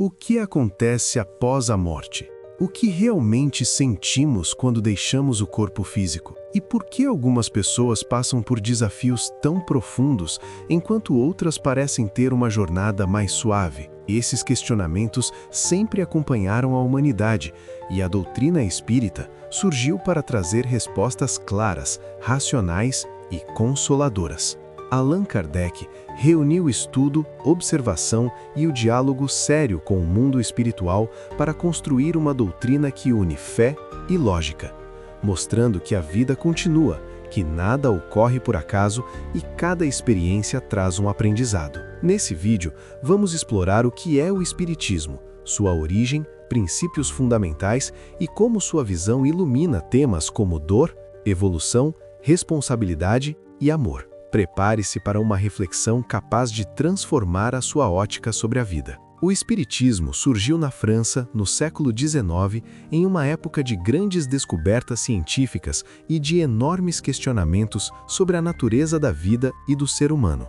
O que acontece após a morte? O que realmente sentimos quando deixamos o corpo físico? E por que algumas pessoas passam por desafios tão profundos, enquanto outras parecem ter uma jornada mais suave? Esses questionamentos sempre acompanharam a humanidade, e a doutrina espírita surgiu para trazer respostas claras, racionais e consoladoras. Allan Kardec reuniu estudo, observação e o diálogo sério com o mundo espiritual para construir uma doutrina que une fé e lógica, mostrando que a vida continua, que nada ocorre por acaso e cada experiência traz um aprendizado. Nesse vídeo, vamos explorar o que é o Espiritismo, sua origem, princípios fundamentais e como sua visão ilumina temas como dor, evolução, responsabilidade e amor. Prepare-se para uma reflexão capaz de transformar a sua ótica sobre a vida. O Espiritismo surgiu na França no século XIX, em uma época de grandes descobertas científicas e de enormes questionamentos sobre a natureza da vida e do ser humano.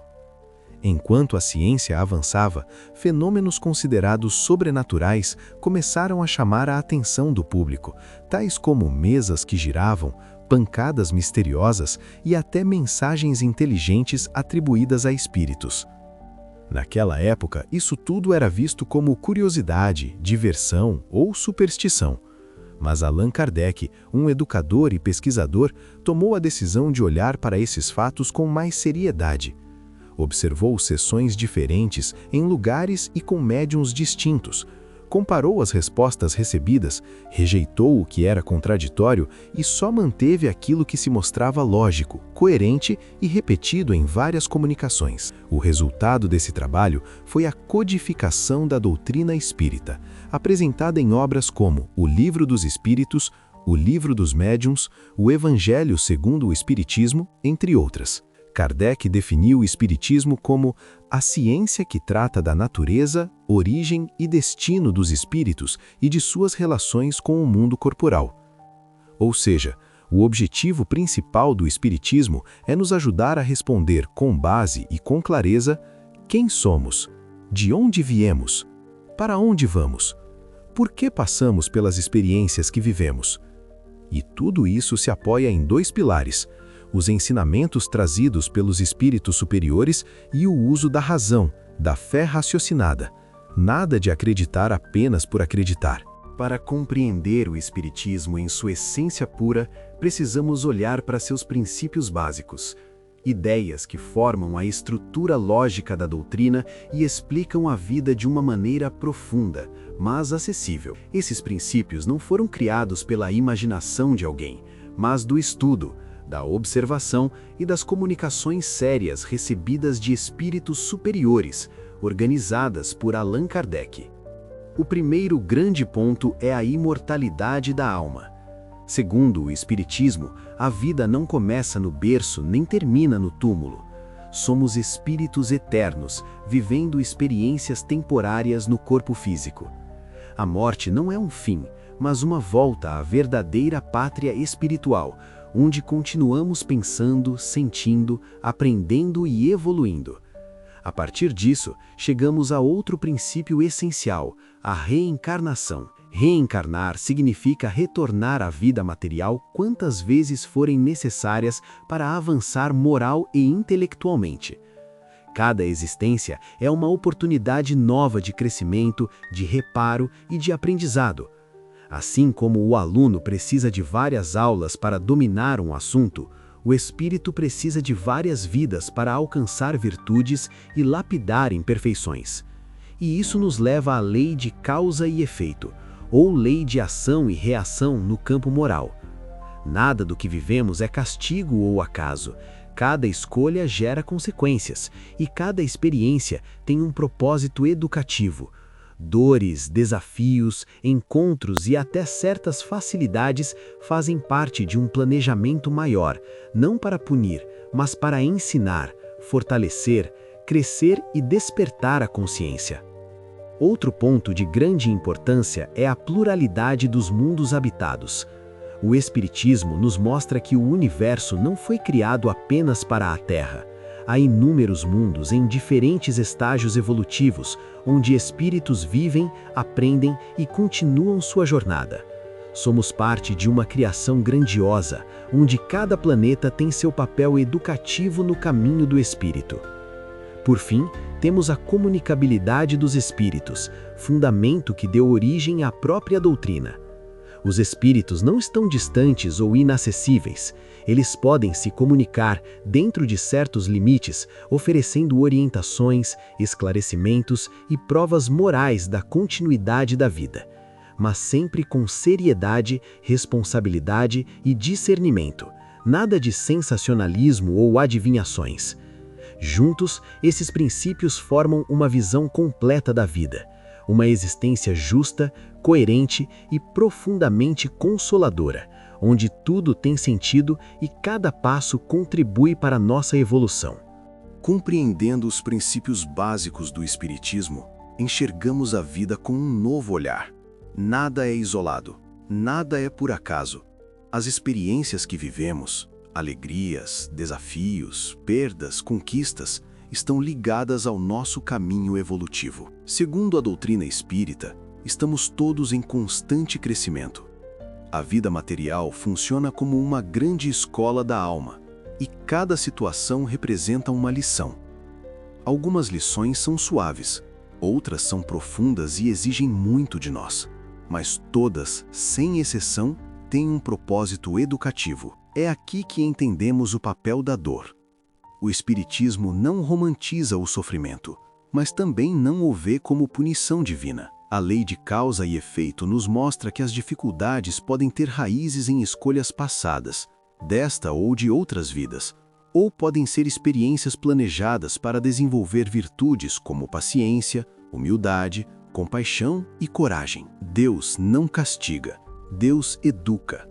Enquanto a ciência avançava, fenômenos considerados sobrenaturais começaram a chamar a atenção do público, tais como mesas que giravam, pancadas misteriosas e até mensagens inteligentes atribuídas a espíritos. Naquela época, isso tudo era visto como curiosidade, diversão ou superstição. Mas Allan Kardec, um educador e pesquisador, tomou a decisão de olhar para esses fatos com mais seriedade. Observou sessões diferentes em lugares e com médiuns distintos, comparou as respostas recebidas, rejeitou o que era contraditório e só manteve aquilo que se mostrava lógico, coerente e repetido em várias comunicações. O resultado desse trabalho foi a codificação da doutrina espírita, apresentada em obras como O Livro dos Espíritos, O Livro dos Médiuns, O Evangelho segundo o Espiritismo, entre outras. Kardec definiu o Espiritismo como a ciência que trata da natureza, origem e destino dos espíritos e de suas relações com o mundo corporal. Ou seja, o objetivo principal do Espiritismo é nos ajudar a responder com base e com clareza quem somos, de onde viemos, para onde vamos, por que passamos pelas experiências que vivemos. E tudo isso se apoia em dois pilares: os ensinamentos trazidos pelos espíritos superiores e o uso da razão, da fé raciocinada. Nada de acreditar apenas por acreditar. Para compreender o Espiritismo em sua essência pura, precisamos olhar para seus princípios básicos, ideias que formam a estrutura lógica da doutrina e explicam a vida de uma maneira profunda, mas acessível. Esses princípios não foram criados pela imaginação de alguém, mas do estudo, da observação e das comunicações sérias recebidas de espíritos superiores, organizadas por Allan Kardec. O primeiro grande ponto é a imortalidade da alma. Segundo o Espiritismo, a vida não começa no berço nem termina no túmulo. Somos espíritos eternos, vivendo experiências temporárias no corpo físico. A morte não é um fim, mas uma volta à verdadeira pátria espiritual, onde continuamos pensando, sentindo, aprendendo e evoluindo. A partir disso, chegamos a outro princípio essencial, a reencarnação. Reencarnar significa retornar à vida material quantas vezes forem necessárias para avançar moral e intelectualmente. Cada existência é uma oportunidade nova de crescimento, de reparo e de aprendizado. Assim como o aluno precisa de várias aulas para dominar um assunto, o espírito precisa de várias vidas para alcançar virtudes e lapidar imperfeições. E isso nos leva à lei de causa e efeito, ou lei de ação e reação no campo moral. Nada do que vivemos é castigo ou acaso. Cada escolha gera consequências, e cada experiência tem um propósito educativo. Dores, desafios, encontros e até certas facilidades fazem parte de um planejamento maior, não para punir, mas para ensinar, fortalecer, crescer e despertar a consciência. Outro ponto de grande importância é a pluralidade dos mundos habitados. O Espiritismo nos mostra que o universo não foi criado apenas para a Terra. Há inúmeros mundos em diferentes estágios evolutivos, onde espíritos vivem, aprendem e continuam sua jornada. Somos parte de uma criação grandiosa, onde cada planeta tem seu papel educativo no caminho do espírito. Por fim, temos a comunicabilidade dos espíritos, fundamento que deu origem à própria doutrina. Os espíritos não estão distantes ou inacessíveis. Eles podem se comunicar dentro de certos limites, oferecendo orientações, esclarecimentos e provas morais da continuidade da vida, mas sempre com seriedade, responsabilidade e discernimento. Nada de sensacionalismo ou adivinhações. Juntos, esses princípios formam uma visão completa da vida, uma existência justa, coerente e profundamente consoladora, onde tudo tem sentido e cada passo contribui para a nossa evolução. Compreendendo os princípios básicos do Espiritismo, enxergamos a vida com um novo olhar. Nada é isolado, nada é por acaso. As experiências que vivemos, alegrias, desafios, perdas, conquistas, estão ligadas ao nosso caminho evolutivo. Segundo a doutrina espírita, estamos todos em constante crescimento. A vida material funciona como uma grande escola da alma, e cada situação representa uma lição. Algumas lições são suaves, outras são profundas e exigem muito de nós. Mas todas, sem exceção, têm um propósito educativo. É aqui que entendemos o papel da dor. O Espiritismo não romantiza o sofrimento, mas também não o vê como punição divina. A lei de causa e efeito nos mostra que as dificuldades podem ter raízes em escolhas passadas, desta ou de outras vidas, ou podem ser experiências planejadas para desenvolver virtudes como paciência, humildade, compaixão e coragem. Deus não castiga, Deus educa.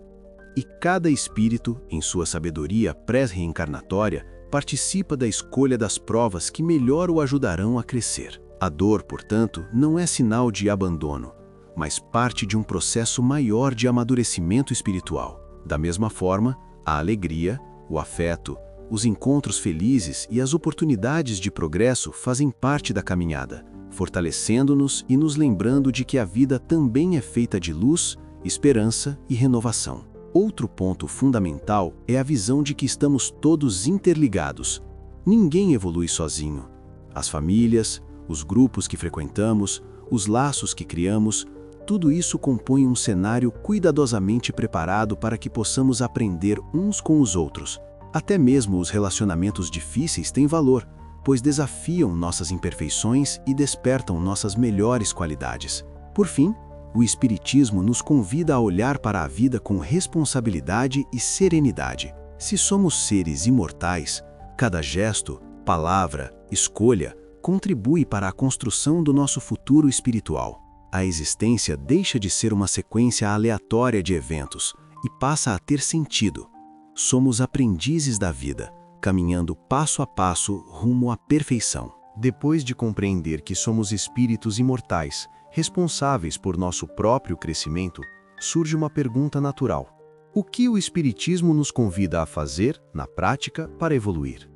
E cada espírito, em sua sabedoria pré-reencarnatória, participa da escolha das provas que melhor o ajudarão a crescer. A dor, portanto, não é sinal de abandono, mas parte de um processo maior de amadurecimento espiritual. Da mesma forma, a alegria, o afeto, os encontros felizes e as oportunidades de progresso fazem parte da caminhada, fortalecendo-nos e nos lembrando de que a vida também é feita de luz, esperança e renovação. Outro ponto fundamental é a visão de que estamos todos interligados. Ninguém evolui sozinho. As famílias, os grupos que frequentamos, os laços que criamos, tudo isso compõe um cenário cuidadosamente preparado para que possamos aprender uns com os outros. Até mesmo os relacionamentos difíceis têm valor, pois desafiam nossas imperfeições e despertam nossas melhores qualidades. Por fim, o Espiritismo nos convida a olhar para a vida com responsabilidade e serenidade. Se somos seres imortais, cada gesto, palavra, escolha contribui para a construção do nosso futuro espiritual. A existência deixa de ser uma sequência aleatória de eventos e passa a ter sentido. Somos aprendizes da vida, caminhando passo a passo rumo à perfeição. Depois de compreender que somos espíritos imortais, responsáveis por nosso próprio crescimento, surge uma pergunta natural. O que o Espiritismo nos convida a fazer, na prática, para evoluir?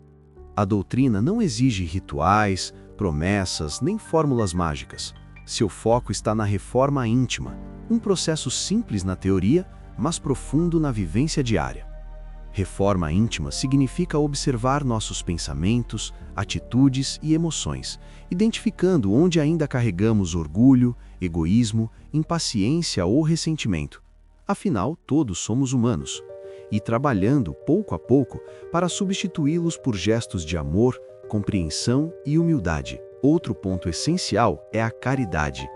A doutrina não exige rituais, promessas, nem fórmulas mágicas. Seu foco está na reforma íntima, um processo simples na teoria, mas profundo na vivência diária. Reforma íntima significa observar nossos pensamentos, atitudes e emoções, identificando onde ainda carregamos orgulho, egoísmo, impaciência ou ressentimento. Afinal, todos somos humanos. E trabalhando, pouco a pouco, para substituí-los por gestos de amor, compreensão e humildade. Outro ponto essencial é a caridade.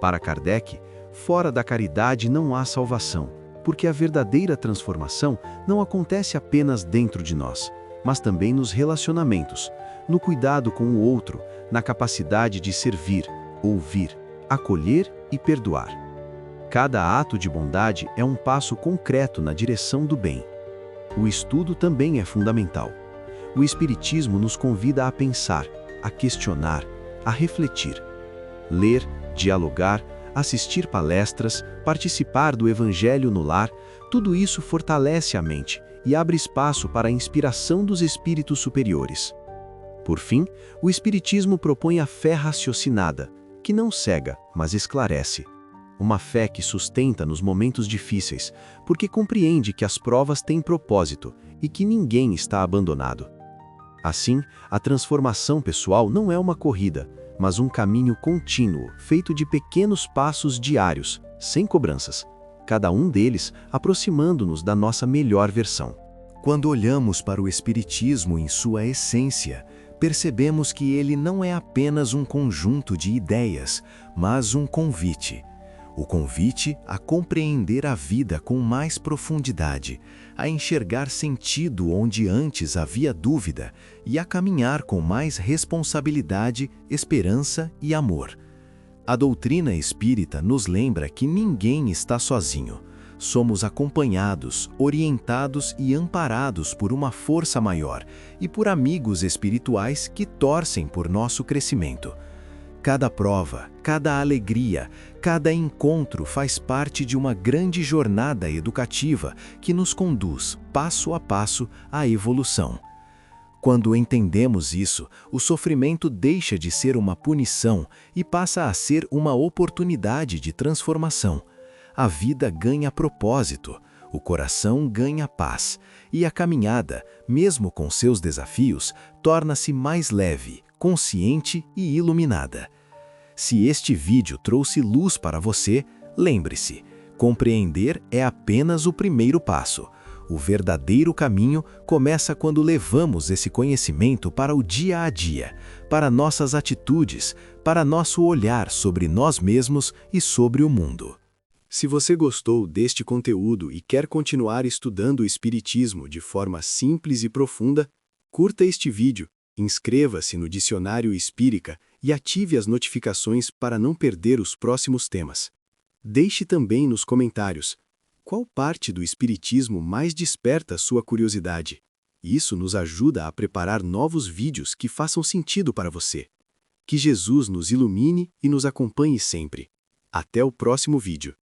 Para Kardec, fora da caridade não há salvação, porque a verdadeira transformação não acontece apenas dentro de nós, mas também nos relacionamentos, no cuidado com o outro, na capacidade de servir, ouvir, acolher e perdoar. Cada ato de bondade é um passo concreto na direção do bem. O estudo também é fundamental. O Espiritismo nos convida a pensar, a questionar, a refletir. Ler, dialogar, assistir palestras, participar do Evangelho no lar, tudo isso fortalece a mente e abre espaço para a inspiração dos espíritos superiores. Por fim, o Espiritismo propõe a fé raciocinada, que não cega, mas esclarece. Uma fé que sustenta nos momentos difíceis, porque compreende que as provas têm propósito e que ninguém está abandonado. Assim, a transformação pessoal não é uma corrida, mas um caminho contínuo, feito de pequenos passos diários, sem cobranças, cada um deles aproximando-nos da nossa melhor versão. Quando olhamos para o Espiritismo em sua essência, percebemos que ele não é apenas um conjunto de ideias, mas um convite. O convite a compreender a vida com mais profundidade, a enxergar sentido onde antes havia dúvida e a caminhar com mais responsabilidade, esperança e amor. A doutrina espírita nos lembra que ninguém está sozinho. Somos acompanhados, orientados e amparados por uma força maior e por amigos espirituais que torcem por nosso crescimento. Cada prova, cada alegria, cada encontro faz parte de uma grande jornada educativa que nos conduz, passo a passo, à evolução. Quando entendemos isso, o sofrimento deixa de ser uma punição e passa a ser uma oportunidade de transformação. A vida ganha propósito, o coração ganha paz, e a caminhada, mesmo com seus desafios, torna-se mais leve, consciente e iluminada. Se este vídeo trouxe luz para você, lembre-se, compreender é apenas o primeiro passo. O verdadeiro caminho começa quando levamos esse conhecimento para o dia a dia, para nossas atitudes, para nosso olhar sobre nós mesmos e sobre o mundo. Se você gostou deste conteúdo e quer continuar estudando o Espiritismo de forma simples e profunda, curta este vídeo, inscreva-se no Dicionário Espírita e ative as notificações para não perder os próximos temas. Deixe também nos comentários qual parte do Espiritismo mais desperta sua curiosidade. Isso nos ajuda a preparar novos vídeos que façam sentido para você. Que Jesus nos ilumine e nos acompanhe sempre. Até o próximo vídeo.